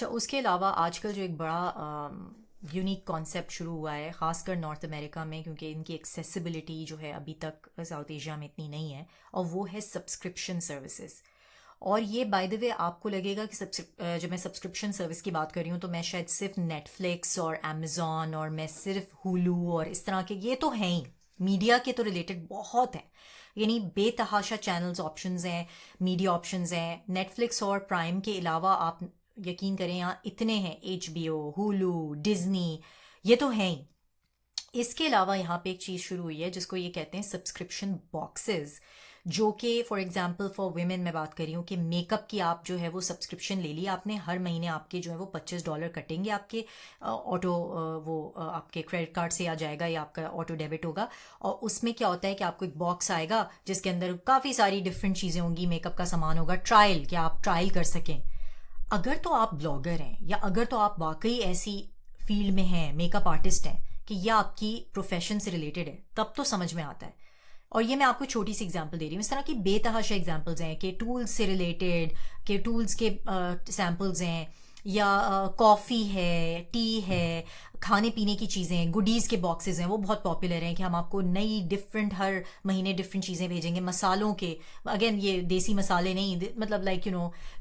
अच्छा, उसके अलावा आजकल जो एक बड़ा यूनिक कॉन्सेप्ट शुरू हुआ है ख़ासकर नॉर्थ अमेरिका में, क्योंकि इनकी एक्सेसिबिलिटी जो है अभी तक साउथ एशिया में इतनी नहीं है, और वो है सब्सक्रिप्शन सर्विसेज। और ये बाय द वे आपको लगेगा कि जब मैं सब्सक्रिप्शन सर्विस की बात कर रही हूँ तो मैं शायद सिर्फ नेटफ्लिक्स और अमेज़ॉन और मैं सिर्फ हुलू और इस तरह के, ये तो हैं ही, मीडिया के तो रिलेटेड बहुत है, यानी बेतहाशा चैनल्स ऑप्शंस हैं, मीडिया ऑप्शंस हैं। नेटफ्लिक्स और प्राइम के अलावा आप यकीन करें यहाँ इतने हैं, HBO, हुलू, डिज्नी, ये तो हैं ही। इसके अलावा यहाँ पे एक चीज़ शुरू हुई है जिसको ये कहते हैं सब्सक्रिप्शन बॉक्सेस, जो कि फॉर एग्जांपल फॉर वुमेन मैं बात कर रही हूँ कि मेकअप की आप जो है वो सब्सक्रिप्शन ले लिया आपने, हर महीने आपके जो है वो $25 कटेंगे आपके ऑटो, वो आपके क्रेडिट कार्ड से आ जाएगा या आपका ऑटो डेबिट होगा। और उसमें क्या होता है कि आपको एक बॉक्स आएगा जिसके अंदर काफ़ी सारी डिफरेंट चीज़ें होंगी, मेकअप का सामान होगा, ट्रायल, कि आप ट्रायल कर सकें। अगर तो आप ब्लॉगर हैं या अगर तो आप वाकई ऐसी फील्ड में हैं, मेकअप आर्टिस्ट हैं, कि यह आपकी प्रोफेशन से रिलेटेड है, तब तो समझ में आता है। और ये मैं आपको छोटी सी एग्जांपल दे रही हूँ, इस तरह की बेतहाशा एग्जांपल्स हैं कि टूल्स से रिलेटेड, के टूल्स के सैम्पल्स हैं, या कॉफ़ी है, टी है, खाने पीने की चीज़ें, गुडीज़ के बॉक्सेस हैं, वो बहुत पॉपुलर हैं कि हम आपको नई डिफरेंट हर महीने डिफरेंट चीज़ें भेजेंगे। मसालों के, अगेन ये देसी मसाले नहीं, मतलब लाइक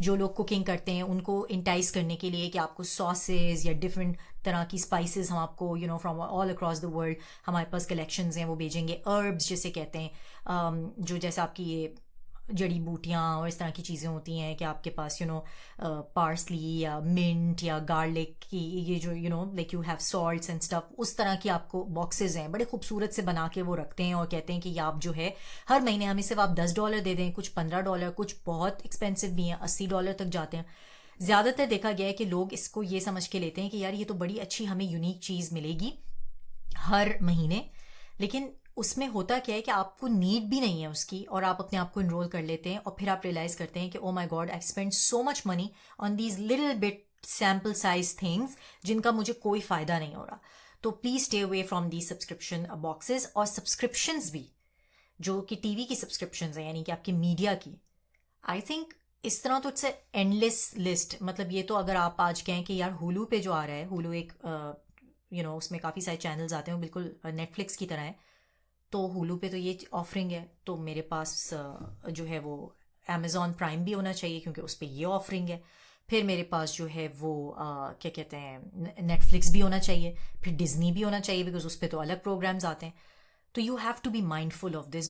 जो लोग कुकिंग करते हैं उनको इंटाइस करने के लिए कि आपको सॉसेज या डिफरेंट तरह की स्पाइसेस हम आपको from all across the world हमारे पास कलेक्शंस हैं वो भेजेंगे। अर्ब्स जिसे कहते हैं, जो जैसे आपकी ये जड़ी बूटियाँ और इस तरह की चीज़ें होती हैं कि आपके पास पार्सली या मिंट या गार्लिक की ये जो like you have salts and stuff, उस तरह की आपको बॉक्सेस हैं, बड़े खूबसूरत से बना के वो रखते हैं और कहते हैं कि आप जो है हर महीने हमें सिर्फ आप $10 दे दें, कुछ $15, कुछ बहुत एक्सपेंसिव भी हैं, $80 तक जाते हैं। ज़्यादातर देखा गया है कि लोग इसको ये समझ के लेते हैं कि यार ये तो बड़ी अच्छी हमें यूनिक चीज़ मिलेगी हर महीने, लेकिन उसमें होता क्या है कि आपको नीड भी नहीं है उसकी और आप अपने आप को इनरोल कर लेते हैं और फिर आप रियलाइज़ करते हैं कि oh my God, I spend so much money on these little bit sample size things जिनका मुझे कोई फ़ायदा नहीं हो रहा। तो please stay away from the subscription boxes. और सब्सक्रिप्शंस भी जो कि टीवी की सब्सक्रिप्शंस हैं, यानी कि आपकी मीडिया की, आई थिंक इस तरह तो इट्स एंडलेस लिस्ट। मतलब ये तो अगर आप आज कहें कि यार हुलू पे जो आ रहा है, हुलू एक उसमें काफ़ी सारे चैनल्स आते हैं, बिल्कुल नेटफ्लिक्स की तरह है, तो हुलू पे तो ये ऑफरिंग है, तो मेरे पास जो है वो अमेज़ॉन प्राइम भी होना चाहिए क्योंकि उस पर ये ऑफरिंग है। फिर मेरे पास जो है वो क्या कहते हैं, नेटफ्लिक्स भी होना चाहिए, फिर डिज्नी भी होना चाहिए बिकॉज उस पर तो अलग प्रोग्राम्स आते हैं। तो you have to be mindful of this.